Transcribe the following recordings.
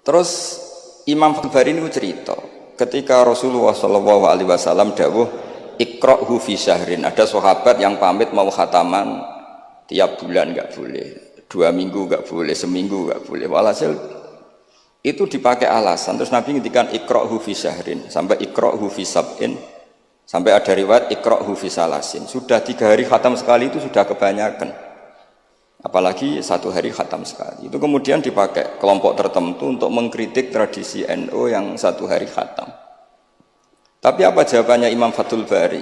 Terus Imam Bukhari ini cerita, ketika Rasulullah SAW dawuh ikra'hu fi syahrin, ada sahabat yang pamit mau khataman tiap bulan nggak boleh, 2 minggu nggak boleh, seminggu nggak boleh. Walhasil itu dipakai alasan. Terus Nabi ngintikan ikra'hu fi syahrin sampai ikra'hu fi sab'in, sampai ada riwayat ikra'hu fi salasin. Sudah 3 hari khatam sekali itu sudah kebanyakan, apalagi 1 hari khatam sekali. Itu kemudian dipakai kelompok tertentu untuk mengkritik tradisi NU yang 1 hari khatam. Tapi apa jawabannya Imam Fathul Bari?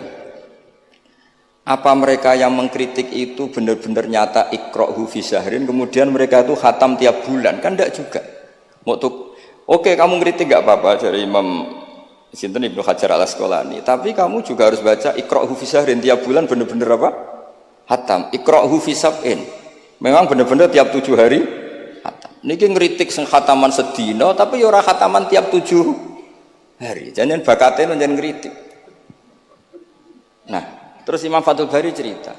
Apa mereka yang mengkritik itu benar-benar nyata ikra'hu fi syahrin, kemudian mereka itu khatam tiap bulan? Kan enggak juga. Oke, kamu kritik enggak apa-apa dari Imam Sinten Ibnu Hajar Al-Asqalani, tapi kamu juga harus baca ikra'hu fi syahrin tiap bulan benar-benar apa? Khatam. Ikra'hu fi sab'in, memang benar-benar tiap 7 hari khatam. Niki ngritik sing khataman sedina tapi ya ora khataman tiap 7 hari. Jangan bakatnya jangan ngritik. Nah, terus Imam Fathul Bari cerita,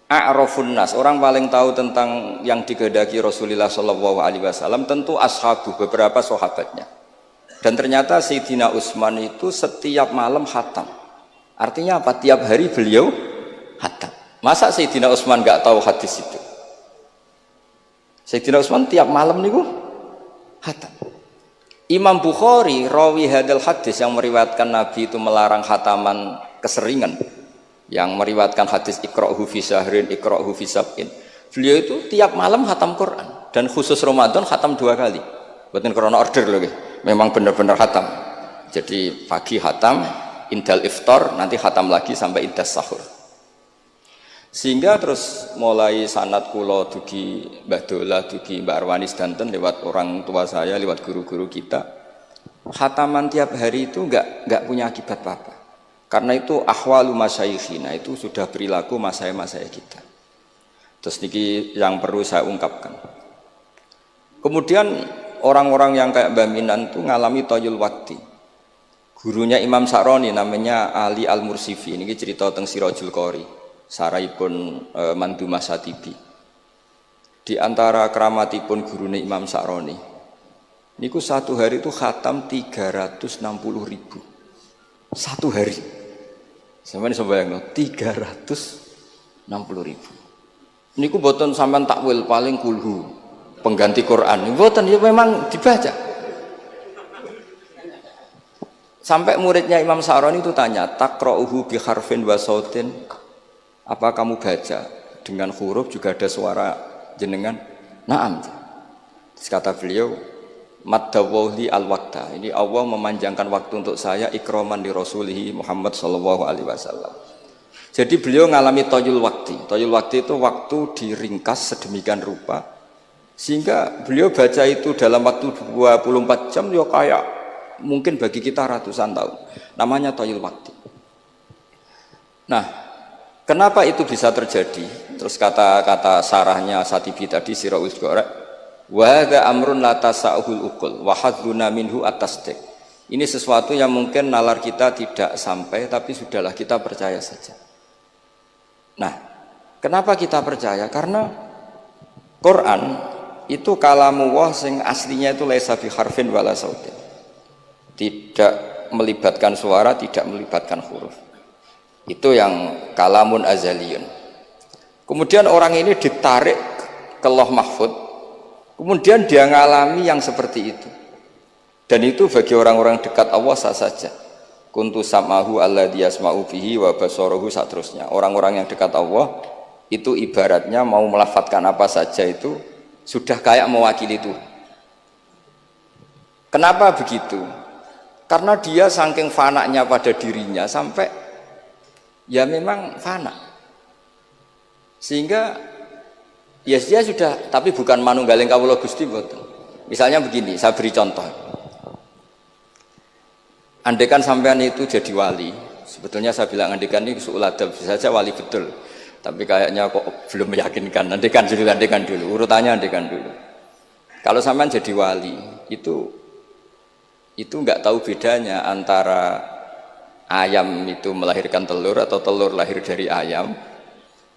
a'rafun nas, orang paling tahu tentang yang dikehendaki Rasulullah SAW tentu ashabu, beberapa sahabatnya. Dan ternyata Sayyidina Utsman itu setiap malam khatam. Artinya apa? Tiap hari beliau khatam. Masa Sayyidina Utsman nggak tahu hadis itu? Sayyidina Utsman tiap malam niku khatam. Imam Bukhari rawi hadal hadis yang meriwayatkan Nabi itu melarang khataman keseringan, yang meriwayatkan hadis ikra'hu fi syahrin, ikra'hu fi sab'in. Beliau itu tiap malam khatam Quran, dan khusus Ramadan khatam 2 kali. Bukan karena order loh, memang benar-benar khatam. Jadi pagi khatam, indal iftar, nanti khatam lagi sampai indas sahur. Sehingga terus mulai sanad kula dugi Mbah Dola, dugi Mbak Arwani Sedanten, lewat orang tua saya, lewat guru-guru kita, khataman tiap hari itu enggak punya akibat apa-apa. Karena itu ahwalu masyayikhina, itu sudah perilaku masaya-masaya kita. Terus niki yang perlu saya ungkapkan. Kemudian orang-orang yang kayak Mbah Minan itu ngalami toyul wakti. Gurunya Imam Sa'roni namanya Ali Al-Mursifi, ini cerita tentang Sirajul Qori, saraipun Mandumah Satibi. Di antara keramatipun gurunya Imam Sa'roni, niku 1 hari itu khatam 360.000. 1 hari. Sampeyan iso bayangno 360.000. Niku boten sampean takwil paling kulhu pengganti Quran. Boten, ya memang dibaca. Sampai muridnya Imam Sa'roni itu tanya, "Taqra'uhu bi harfin wa sautin?" Apa kamu baca dengan huruf juga ada suara jenengan? Naam. Terus kata beliau, Maddawawli al-waqta, ini Allah memanjangkan waktu untuk saya ikroman di Rasulihi Muhammad SAW. Jadi beliau mengalami toyul wakti. Toyul wakti itu waktu diringkas sedemikian rupa, sehingga beliau baca itu dalam waktu 24 jam ya kayak mungkin bagi kita ratusan tahun. Namanya toyul wakti. Nah, kenapa itu bisa terjadi? Terus kata-kata sarahnya Satibi tadi, Sirahul Gorek, wa hadza amrun la tasa'uhul uqul wa hadzuna minhu at-tasdiq. Ini sesuatu yang mungkin nalar kita tidak sampai, tapi sudahlah kita percaya saja. Nah, kenapa kita percaya? Karena Quran itu kalamullah sing aslinya itu laisa bi harfin wala sautin. Tidak melibatkan suara, tidak melibatkan huruf. Itu yang kalamun azaliyun. Kemudian orang ini ditarik ke Lauh Mahfudz. Kemudian dia ngalami yang seperti itu. Dan itu bagi orang-orang dekat Allah sah saja. Kuntu sam'ahu alladzi yasma'u bihi wa basarahu saterusnya. Orang-orang yang dekat Allah itu ibaratnya mau melafadzkan apa saja itu sudah kayak mewakili itu. Kenapa begitu? Karena dia saking fananya pada dirinya sampai ya memang fana. Sehingga ya dia sudah, tapi bukan manunggaling kawula Gusti boten. Misalnya begini, saya beri contoh. Andaikan sampean itu jadi wali, sebetulnya saya bilang andaikan ini suul adab, bisa saja wali betul. Tapi kayaknya kok belum meyakinkan. Andaikan dulu, urutannya andaikan dulu. Kalau sampean jadi wali, itu enggak tahu bedanya antara ayam itu melahirkan telur atau telur lahir dari ayam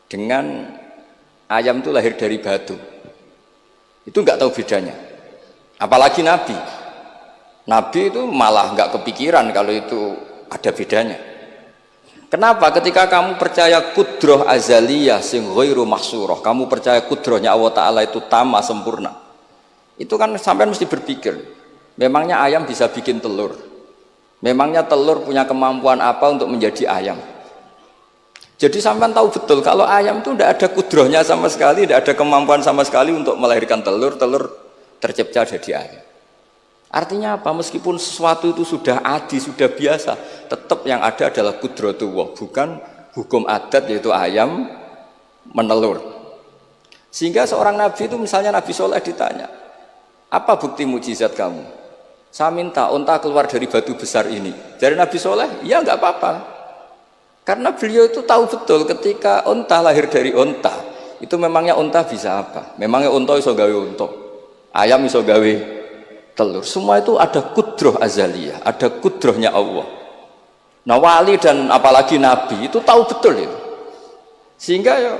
dengan ayam itu lahir dari batu. Itu enggak tahu bedanya. Apalagi Nabi. Nabi itu malah nggak kepikiran kalau itu ada bedanya. Kenapa? Ketika kamu percaya kudroh azaliyah sing ghairu mahsurah, kamu percaya kudrohnya Allah Ta'ala itu tama sempurna, itu kan sampean mesti berpikir, memangnya ayam bisa bikin telur? Memangnya telur punya kemampuan apa untuk menjadi ayam? Jadi sampean tahu betul kalau ayam itu tidak ada kudrohnya sama sekali, tidak ada kemampuan sama sekali untuk melahirkan telur, telur tercipta jadi ayam. Artinya apa? Meskipun sesuatu itu sudah adi, sudah biasa, tetap yang ada adalah kudratullah, bukan hukum adat yaitu ayam menelur. Sehingga seorang nabi itu, misalnya Nabi Soleh ditanya, apa bukti mujizat kamu? Saya minta unta keluar dari batu besar ini. Dari Nabi Soleh, ya nggak apa-apa. Karena beliau itu tahu betul ketika unta lahir dari unta, itu memangnya unta bisa apa? Memangnya unta iso gawe unta, ayam iso gawe telur. Semua itu ada kudroh azaliyah, ada kudrohnya Allah. Nah wali dan apalagi nabi itu tahu betul itu. Sehingga ya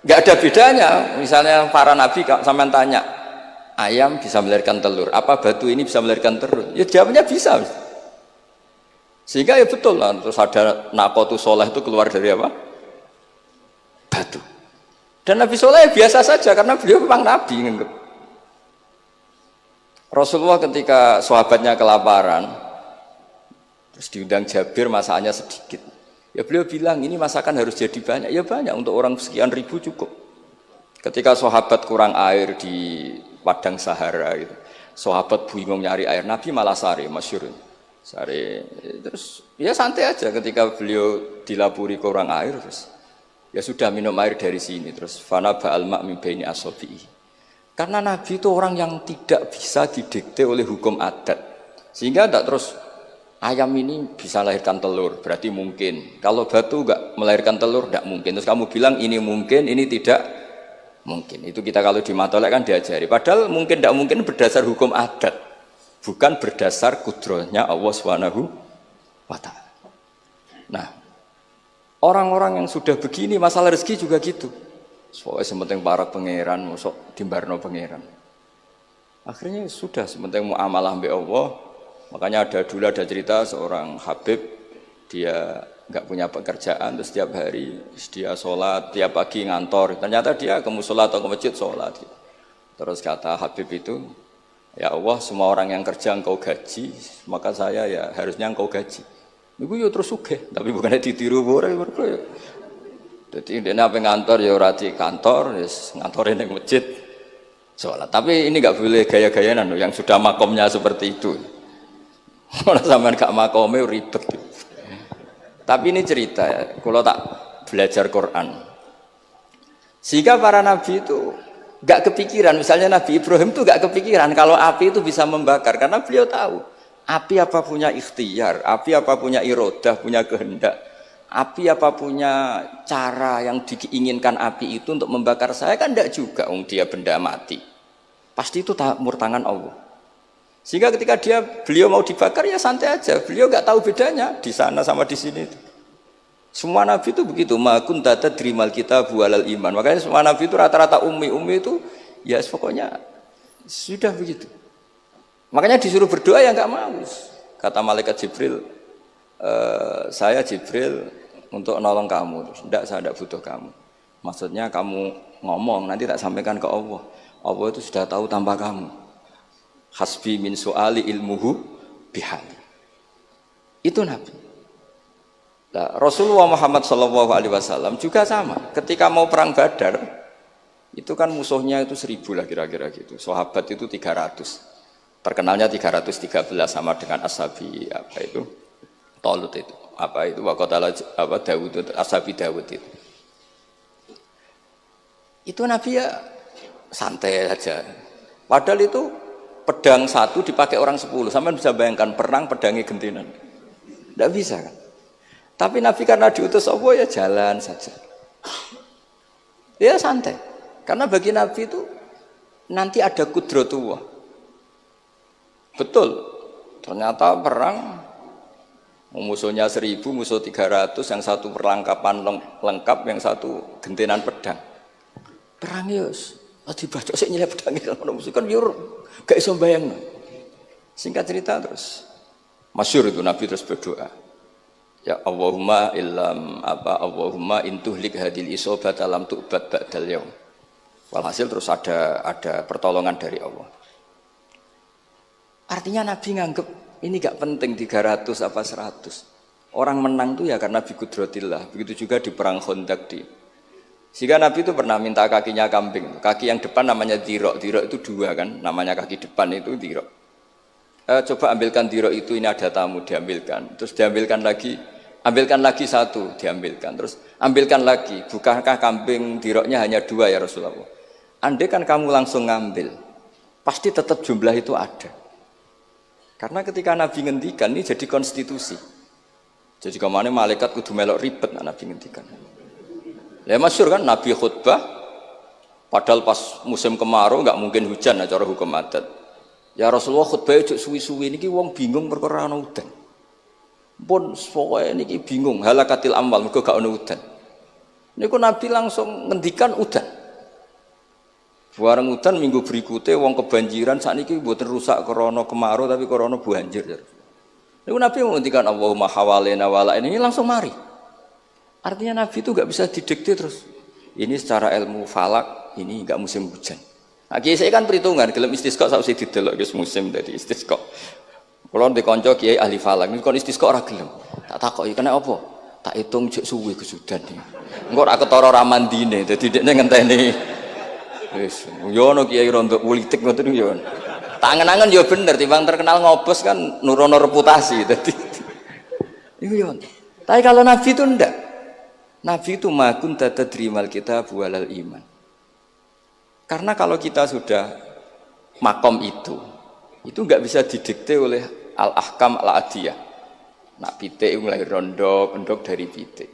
nggak ada bedanya. Misalnya para nabi sampean tanya, ayam bisa melahirkan telur, apa batu ini bisa melahirkan telur? Ya jawabnya bisa. Sehingga ya betul lah. Terus ada Naqatu Soleh itu keluar dari apa? Batu. Dan Nabi Soleh biasa saja karena beliau memang nabi. Rasulullah ketika sahabatnya kelaparan, terus diundang Jabir, masakannya sedikit. Ya beliau bilang ini masakan harus jadi banyak. Ya banyak, untuk orang sekian ribu cukup. Ketika sahabat kurang air di padang Sahara, gitu, sahabat bingung nyari air, Nabi malah sare, masyhur. Sare, terus ya santai aja ketika beliau dilapuri kurang air, terus ya sudah minum air dari sini, terus fana ba'al ma' min baini asabihi. Karena Nabi itu orang yang tidak bisa didikte oleh hukum adat, sehingga tidak terus ayam ini bisa melahirkan telur, berarti mungkin. Kalau batu enggak melahirkan telur, tidak mungkin. Terus kamu bilang ini mungkin, ini tidak mungkin. Itu kita kalau di matolek kan diajari. Padahal mungkin tidak mungkin berdasar hukum adat, bukan berdasar kudrohnya Allah Subhanahu wa Ta'ala. Nah, orang-orang yang sudah begini, masalah rezeki juga gitu. Soalnya sementing para pangeran, masuk dimbarno pangeran. Akhirnya sudah sementing muamalah mbek Allah. Makanya dulu ada cerita seorang Habib, dia nggak punya pekerjaan, terus setiap hari dia sholat, tiap pagi ngantor. Ternyata dia ke musola atau ke masjid sholat. Terus kata Habib itu, ya Allah, semua orang yang kerja engkau gaji, maka saya ya harusnya engkau gaji. Iku yo terus sugih, tapi bukannya ditiru boleh. Jadi dia apa ngantor ya ora di kantor, ngantorin di masjid sholat. Tapi ini nggak boleh gaya-gayaan yang sudah makomnya seperti itu. Kalau sampean gak makome ribet. Tapi ini cerita ya, kalau tak belajar Quran. Sehingga para nabi itu nggak kepikiran, misalnya Nabi Ibrahim itu nggak kepikiran kalau api itu bisa membakar, karena beliau tahu api apa punya ikhtiar, api apa punya irodah, punya kehendak. Api apa punya cara yang diinginkan api itu untuk membakar saya, kan tidak juga, dia benda mati. Pasti itu murtangan Allah. Sehingga ketika beliau mau dibakar ya santai aja, beliau nggak tahu bedanya di sana sama di sini. Semua nabi itu begitu, ma kunta tadrimal kitab walal iman. Makanya semua nabi itu rata-rata ummi itu ya pokoknya sudah begitu. Makanya disuruh berdoa ya nggak mau. Kata malaikat Jibril, saya Jibril untuk nolong kamu. Tidak, saya tidak butuh kamu. Maksudnya kamu ngomong, nanti tak sampaikan ke Allah. Allah itu sudah tahu tanpa kamu. Hasbi min su'ali ilmuhu bihali. Itu Nabi. Nah, Rasulullah Muhammad SAW juga sama. Ketika mau perang Badar, itu kan musuhnya itu 1000 lah kira-kira gitu. Sahabat itu 300. Terkenalnya 313 sama dengan ashabi apa itu? Talut itu. Apa itu waqatala apa Daud, ashabi Daud itu. Itu Nabi ya santai saja. Padahal itu pedang satu dipakai orang 10. Sampai bisa bayangkan perang pedangnya gentinan. Tidak bisa kan? Tapi Nabi karena diutus Allah ya jalan saja. Ya santai. Karena bagi Nabi itu nanti ada kudratullah. Betul. Ternyata perang musuhnya 1000, musuh 300, yang satu perlengkapan lengkap, yang satu gentenan pedang. Perang ya, dibacok sik nyilep pedang itu musuh kan yo gak iso bayangno. Singkat cerita terus masyhur itu Nabi terus berdoa. Ya Allahumma intuhlik hadil isobata lam tu'bad ba'dal yaum. Walhasil terus ada pertolongan dari Allah. Artinya Nabi nganggep ini gak penting 300 apa 100. Orang menang tuh ya karena biqudratillah. Begitu juga di perang Khandaq sehingga Nabi itu pernah minta kakinya kambing. Kaki yang depan namanya dirok. Dirok itu 2 kan, namanya kaki depan itu dirok. Coba ambilkan dirok itu, ini ada tamu, diambilkan. Terus diambilkan lagi, ambilkan lagi 1, diambilkan. Terus ambilkan lagi, bukankah kambing diroknya hanya 2 ya Rasulullah? Andai kan kamu langsung ngambil, pasti tetap jumlah itu ada. Karena ketika Nabi ngendikan ini jadi konstitusi. Jadi kemana malaikat kudu melok ribet Nabi ngendikan. Ya masyhur kan Nabi khutbah, padahal pas musim kemarau nggak mungkin hujan cara hukum adat. Ya Rasulullah khutbah ojo suwi-suwi niki wong bingung perkara ana udan. Pun pokoke niki bingung halakatil amwal mergo gak ana udan. Niku Nabi langsung ngendikan udan. Bareng udan minggu berikutnya wong kebanjiran sakniki mboten rusak krana kemarau tapi krana banjir. Niku Nabi ngendikan Allahumma hawalena wala ini langsung mari. Artinya Nabi itu nggak bisa didikte terus. Ini secara ilmu falak, ini nggak musim hujan. Nah, kiai saya kan perhitungan, gelem istisqa sausi didelok guys musim dari istisqa. Kalau di konco kiai ahli falak, ini kon istisqa ora gelem. Tak takoki kena apa? Tak hitung jek suwi kesudan iki. Engko ora ketara ramandine, dadi dekne ngenteni. Wis, yo ono kiai rondo politik ngoten yo. Tangan-angan yo bener, timbang terkenal ngobos kan nurono reputasi dadi. Iku yo. Tapi kalau Nabi itu ndak. Nabi itu makun tadrimal kitab walal iman. Karena kalau kita sudah makom itu nggak bisa didikte oleh al-ahkam al-adiyah. Nak pitik mulai rondok dari pitik.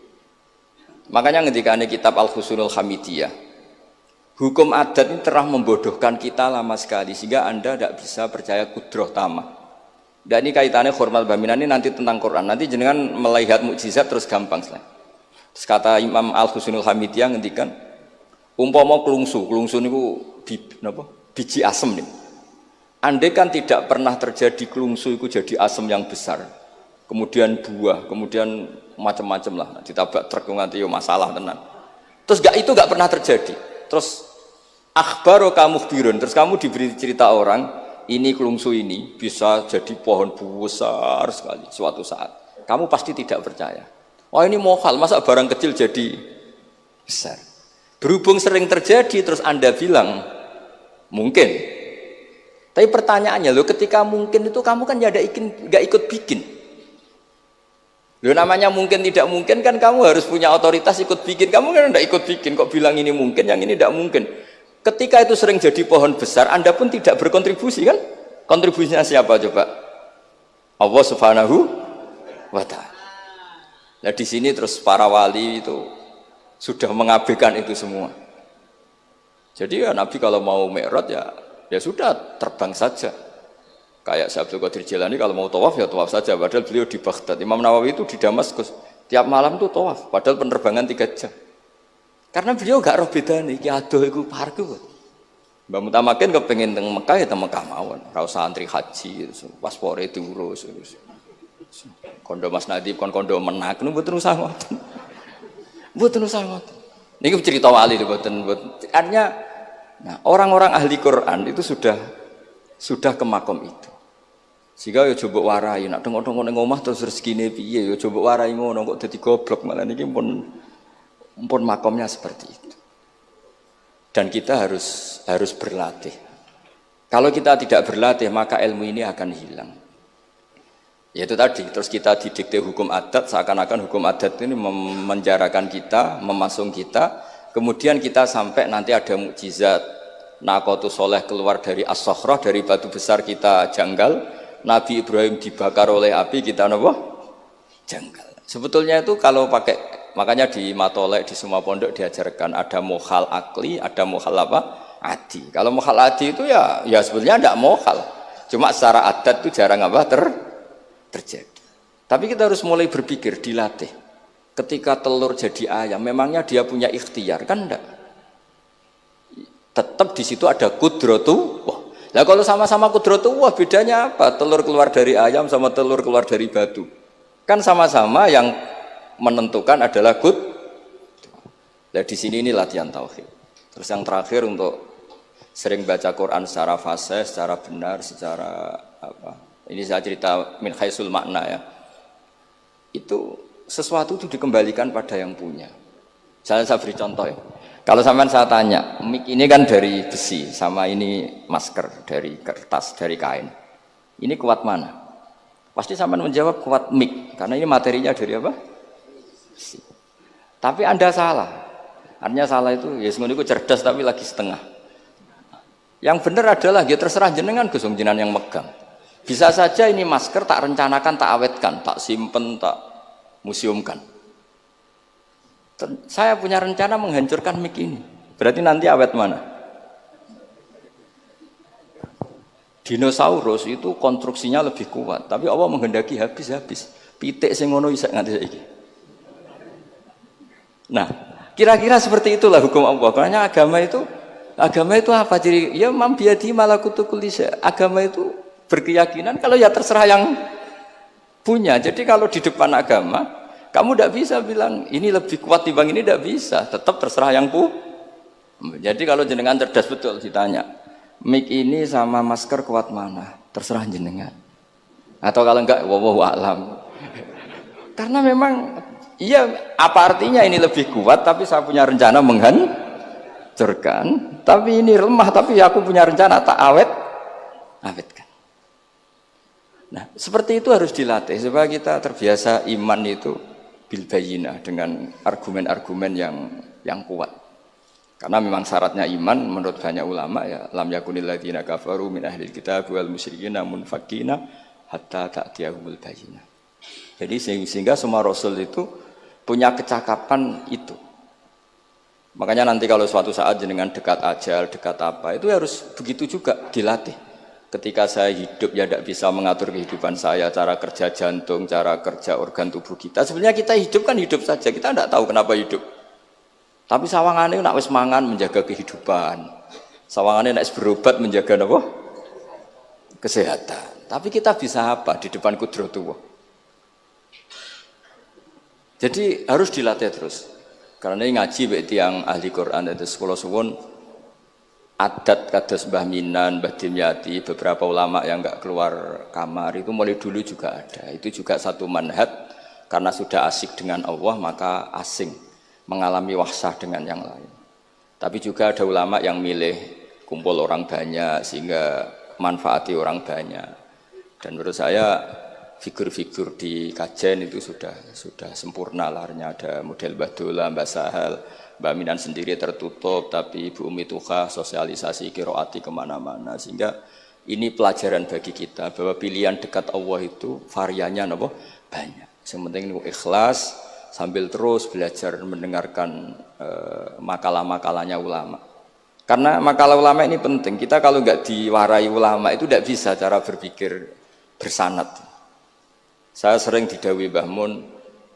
Makanya ketika ada kitab Al-Husunul Hamidiyah, hukum adat ini telah membodohkan kita lama sekali sehingga Anda tidak bisa percaya kudroh tamah. Dan ini kaitannya hormat baminan ini nanti tentang Quran. Nanti jenengan melihat mukjizat terus gampang selain. Terus kata Imam Al-Husunul Hamidiyah ngendikan umpama klungsu niku biji asem nih. Andai kan tidak pernah terjadi klungsu itu jadi asem yang besar. Kemudian buah, kemudian macam-macam lah ditabrak truk nganti yo masalah tenan. Terus itu gak pernah terjadi. Terus akhbaro kamu birun, terus kamu diberi cerita orang ini klungsu ini bisa jadi pohon besar sekali suatu saat. Kamu pasti tidak percaya. Oh ini mohal, masa barang kecil jadi besar. Berhubung sering terjadi, terus Anda bilang mungkin. Tapi pertanyaannya, loh ketika mungkin itu kamu kan gak ikut bikin. Loh namanya mungkin tidak mungkin kan kamu harus punya otoritas ikut bikin. Kamu kan gak ikut bikin, kok bilang ini mungkin, yang ini tidak mungkin. Ketika itu sering jadi pohon besar, Anda pun tidak berkontribusi kan? Kontribusinya siapa coba? Allah Subhanahu wa Ta'ala. Nah di sini terus para wali itu sudah mengabaikan itu semua. Jadi ya Nabi kalau mau mi'raj ya sudah terbang saja. Kayak Syekh Abdul Qadir Jilani kalau mau tawaf ya tawaf saja. Padahal beliau di Baghdad. Imam Nawawi itu di Damaskus. Tiap malam tuh tawaf. Padahal penerbangan 3 jam. Karena beliau gak roh beda nih. Ki adoh iku parku. Mbak Mutamakin kepengen teng Mekah ya teng Mekah mawon. Ra usah antri haji, paspore diurus. Kondo Mas Nadib kondo menak nu mboten usah ngoten. Mboten usah ngoten. Niki cerita wali lho mboten. Artinya nah, orang-orang ahli Quran itu sudah ke makom itu. Sehingga ya coba warai nak tengok-tengok ning omah terus rezekine piye ya coba warai ngono kok dadi goblok malah niki pun makomnya seperti itu. Dan kita harus berlatih. Kalau kita tidak berlatih maka ilmu ini akan hilang. Ya itu tadi, terus kita didikte hukum adat, seakan-akan hukum adat ini memenjarakan kita, memasung kita, kemudian kita sampai nanti ada mukjizat, Naqatus Sholeh keluar dari As-Sokhrah, dari batu besar kita janggal, Nabi Ibrahim dibakar oleh api, kita apa? Janggal. Sebetulnya itu kalau pakai, makanya di Matolek, di semua pondok diajarkan, ada mohal akli, ada mohal apa? Adi. Kalau mohal adi itu ya sebetulnya tidak mohal, cuma secara adat itu jarang apa? Terjadi. Tapi kita harus mulai berpikir, dilatih. Ketika telur jadi ayam, memangnya dia punya ikhtiar kan enggak? Tetap di situ ada kudratu. Wah, Lah kalau sama-sama qudratullah bedanya apa? Telur keluar dari ayam sama telur keluar dari batu. Kan sama-sama yang menentukan adalah Nah di sini ini latihan tauhid. Terus yang terakhir untuk sering baca Quran secara fasih, secara benar, secara apa? Ini saya cerita min haisul makna ya. Itu sesuatu itu dikembalikan pada yang punya. Saya beri contoh ya. Kalau sampean saya tanya, mic ini kan dari besi, sama ini masker dari kertas, dari kain. Ini kuat mana? Pasti sampean menjawab kuat mic, karena ini materinya dari apa? Besi. Tapi Anda salah. Artinya salah itu, ya semuanya itu cerdas tapi lagi setengah. Yang benar adalah, ya terserah jenengan Gus jenengan yang megang. Bisa saja ini masker tak rencanakan, tak awetkan, tak simpen, tak museumkan. Saya punya rencana menghancurkan mic ini. Berarti nanti awet mana? Dinosaurus itu konstruksinya lebih kuat, tapi Allah menghendaki habis-habis. Pitik sing ngono iso nganti saiki. Nah, kira-kira seperti itulah hukum Allah. Karena agama itu apa? Jadi ya mam biadi malakutu kulli syai. Agama itu berkeyakinan kalau ya terserah yang punya. Jadi kalau di depan agama kamu tidak bisa bilang ini lebih kuat dibanding ini, tidak bisa. Tetap terserah yang Jadi kalau jenengan cerdas betul ditanya, mic ini sama masker kuat mana? Terserah jenengan. Atau kalau enggak, wallahu a'lam. Karena memang, iya apa artinya ini lebih kuat, tapi saya punya rencana menghancurkan. Tapi ini lemah, tapi aku punya rencana tak awetkan. Nah, seperti itu harus dilatih supaya kita terbiasa iman itu bil bayyinah, dengan argumen-argumen yang kuat. Karena memang syaratnya iman menurut banyak ulama ya lam yakunil ladzina kafaru min ahlil kitab wal musyrikin munfakina hatta ta'tiyahumul bayyinah. Jadi sehingga semua rasul itu punya kecakapan itu. Makanya nanti kalau suatu saat jenengan dekat ajal, dekat apa, itu harus begitu juga dilatih. Ketika saya hidup ya tidak bisa mengatur kehidupan saya, cara kerja jantung, cara kerja organ tubuh kita. Sebenarnya kita hidup kan hidup saja, kita tidak tahu kenapa hidup. Tapi sawangannya nak wis mangan menjaga kehidupan. Sawangannya nak berobat menjaga apa? Kesehatan. Tapi kita bisa apa di depan qudratullah? Jadi harus dilatih terus. Karena ini ngaji berarti yang ahli Quran dan sekolah suwun. Adat kados Mbah Minan, Mbah Dimyati, beberapa ulama yang enggak keluar kamar itu mulai dulu juga ada. Itu juga satu manhaj, karena sudah asik dengan Allah maka asing mengalami wahsah dengan yang lain. Tapi juga ada ulama yang milih kumpul orang banyak sehingga manfaati orang banyak. Dan menurut saya figur-figur di kajian itu sudah sempurna larnya. Ada model Mbah Dola, Mbah Sahal, Mbak Minan sendiri tertutup, tapi Ibu Umi Tuha sosialisasi kiroati kemana-mana. Sehingga ini pelajaran bagi kita bahwa pilihan dekat Allah itu variannya banyak. Yang penting ikhlas sambil terus belajar mendengarkan makalah-makalahnya ulama. Karena makalah ulama ini penting. Kita kalau nggak diwarai ulama itu tidak bisa cara berpikir bersanad. Saya sering didhawuhi Mbah Mun,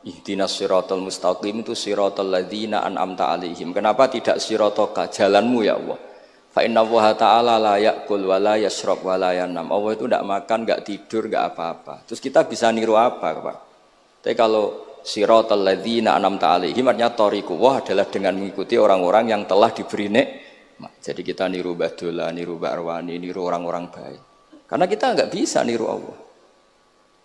ihdinas siratal mustaqim itu siratal ladzina an'amta alaihim. Kenapa tidak siratoka, jalanmu ya Allah? Fa inna Allah ta'ala la ya'kul wa la yashrab wa la yanam. Allah itu tidak makan, tidak tidur, tidak apa-apa. Terus kita bisa niru apa, Pak? Tapi kalau siratal ladzina an'amta alaihim artinya thariqullah adalah dengan mengikuti orang-orang yang telah diberi nikmat. Jadi kita niru Mbah Dola, niru Mbak Arwani, niru orang-orang baik. Karena kita enggak bisa niru Allah.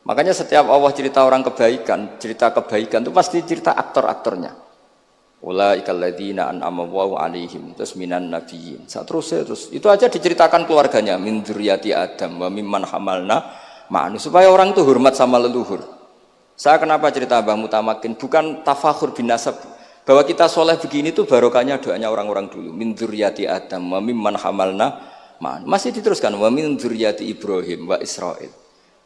Makanya setiap Allah cerita orang kebaikan, cerita kebaikan itu pasti cerita aktor-aktornya. Ulaikal ladzina an'ama Allahu 'alaihim terus minan nabiyyin. Terus itu aja diceritakan keluarganya min dzurriyyati Adam wa mimman hamalna ma'anu supaya orang itu hormat sama leluhur. Saya kenapa cerita Mbah Mutamakin bukan tafakhur bin nasab bahwa kita soleh begini tuh barokahnya doanya orang-orang dulu. Min dzurriyyati Adam wa mimman hamalna ma'anu. Masih diteruskan wa min dzurriyyati Ibrahim wa Israil.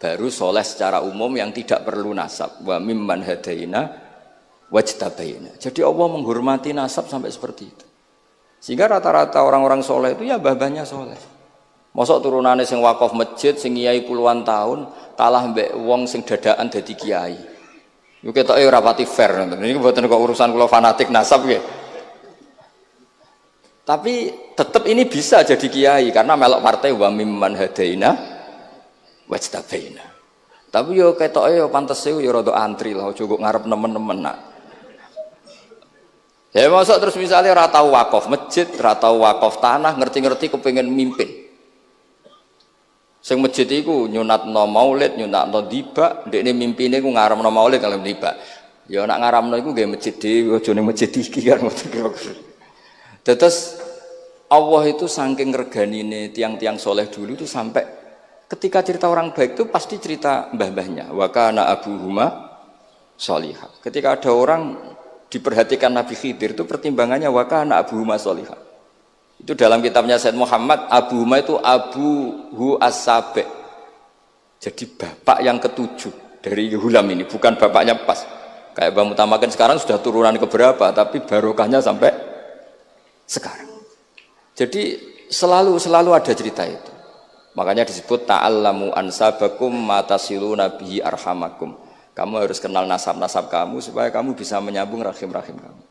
Baru soleh secara umum yang tidak perlu nasab. Wa mimman hadaina wajtabaina. Jadi Allah menghormati nasab sampai seperti itu. Sehingga rata-rata orang-orang soleh itu ya babahnya soleh. Mosok turunane sing wakaf masjid, sing kiai puluhan tahun, kalah mbek wong sing dadaan dadi kiai. Yo ketoke ora pati fair. Ini mboten kok urusan kula fanatik nasab nggih. Tapi tetap ini bisa jadi kiai karena melok partai wa mimman hadaina wajtabaina. Tapi yo ketoke yo pantes yo rada antri lah, aja kok ngarep nemen-nemen nak. Ya masuk terus misalnya ora tau wakaf masjid, ora tau wakaf tanah, ngerti-ngerti kepengin mimpin. Sing masjid iku nyunatno maulid, nyunatno tiba, ndekne mimpine ku ngaramno maulid kalau tiba. Ya nak ngaramno iku nggih masjid dhewe, aja ning masjid iki kan ngoten kira-kira. Terus Allah itu saking reganine tiang-tiang soleh dulu itu sampai ketika cerita orang baik itu pasti cerita mbah-mbahnya. Wa kana abuhuma sholihah. Ketika ada orang diperhatikan Nabi Khidir itu pertimbangannya wa kana abuhuma sholihah. Itu dalam kitabnya Said Muhammad, abuhuma itu abuhu as-sabi'. Jadi bapak yang ketujuh dari Hulam ini, bukan bapaknya pas. Kayak Bang Mutamakan sekarang sudah turunan keberapa, tapi barokahnya sampai sekarang. Jadi selalu ada cerita itu. Makanya disebut ta'allamu ansabakum matasiluna bihi arhamakum. Kamu harus kenal nasab-nasab kamu supaya kamu bisa menyambung rahim-rahim kamu.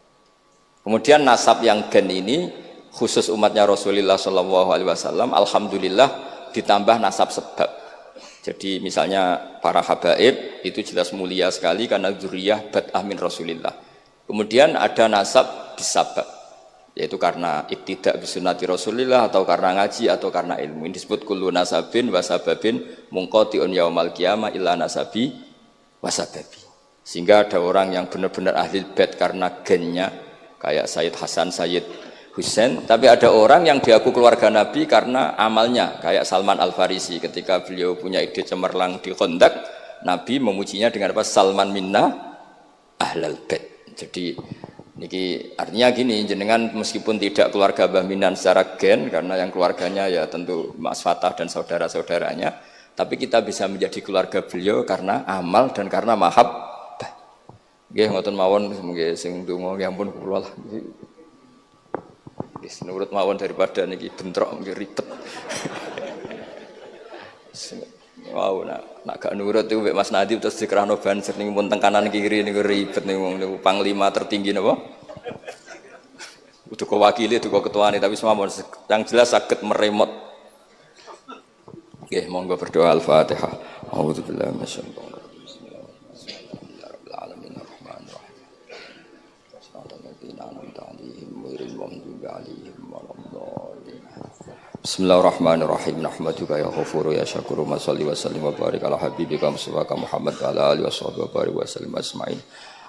Kemudian nasab yang gen ini khusus umatnya Rasulullah SAW, alhamdulillah ditambah nasab sebab. Jadi misalnya para habaib itu jelas mulia sekali karena dzurriyyah bad'ah min Rasulillah. Kemudian ada nasab disabab, yaitu karena iktidak bisunnati Rasulillah atau karena ngaji atau karena ilmu. Ini disebut kullu nasabin wasababin munqati'un yaumal qiyamah illa nasabi wasababi. Sehingga ada orang yang benar-benar ahli bait karena gennya kayak Sayyid Hasan, Sayyid Husain, tapi ada orang yang diaku keluarga Nabi karena amalnya kayak Salman Al-Farisi. Ketika beliau punya ide cemerlang di Khandaq, Nabi memujinya dengan apa? Salman minna ahlal bait. Jadi niki artinya gini, jenengan meskipun tidak keluarga Mbah Minan secara gen karena yang keluarganya ya tentu Mas Fatah dan saudara-saudaranya, tapi kita bisa menjadi keluarga beliau karena amal dan karena mahabbah. Nggih ngoten mawon nggih sing ndonga ya ampun kula lah. Wis nurut mawon daripada niki bentrok nggih ribet. Wow, nak gak nurut itu Mas Nadib terus dikerano banser ning pun teng kanan kiri niku ribet niku panglima tertinggi napa? Udah kok wakili, udah kok ketuane tapi semua yang jelas saged meremot. Nggih, monggo berdoa Al-Fatihah. A'udzubillahi minasyaitonir rajim. Bismillahirrahmanirrahim. Alamin arrahmanirrahim. Shiratal ladzina an'amta 'alaihim ghairil maghdubi 'alaihim waladdallin. Bismillahirrahmanirrahim. Nahmaduka ya ghafuru ya syakuru wa shalli wa sallim wa barik ala habibika Muhammad wa ala alihi washabihi wa barik wa sallim asma'in.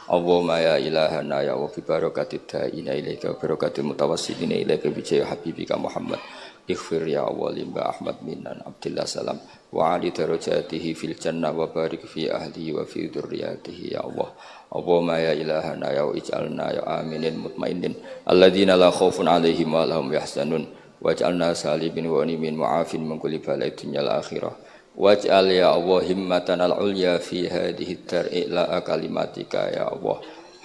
Allahumma ya ilahana ya wa fi barakatid da'ina ilaika wa barakatil mutawassidina ilaika bi jahi habibika Muhammad. Ighfir ya walim ba Ahmad minan Abdillah salam wa ali darajatihi fil jannah wa barik fi ahlihi wa fi dzurriyyatihi ya Allah. Allahumma ya ilahana ya ij'alna ya aminin mutmainin alladzina la khaufun 'alaihim wa lahum yahzanun waj'alna salimin wa nimin mu'afin min kulli bala'in dunyal akhirah waj'al ya Allah himmatan al-ulya fi hadhihi ad-dar'i la kalimatika ya Allah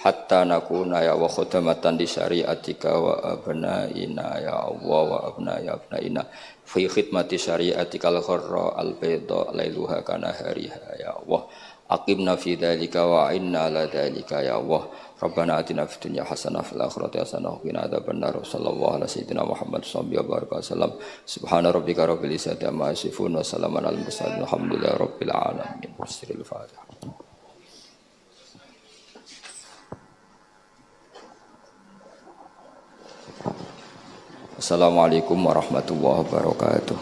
hatta nakuna ya wa khudamatan di syariatika wa abnaina ya Allah wa abnaina fi khidmati syariatika al-gharra al-bayda lailuha kana hariha ya Allah aqimna fi dzalika wa inna ala dzalika ya Allah Rabbana atina fid dunya hasanah fil akhirati hasanah wa qina adzabannar sallallahu alaihi sayyidina Muhammad sallallahu alaihi wasallam subhana rabbika rabbil izzati amma yasifun wa salamun alal mursalin alhamdulillahi rabbil alamin. Al-Fatihah. Assalamualaikum warahmatullahi wabarakatuh.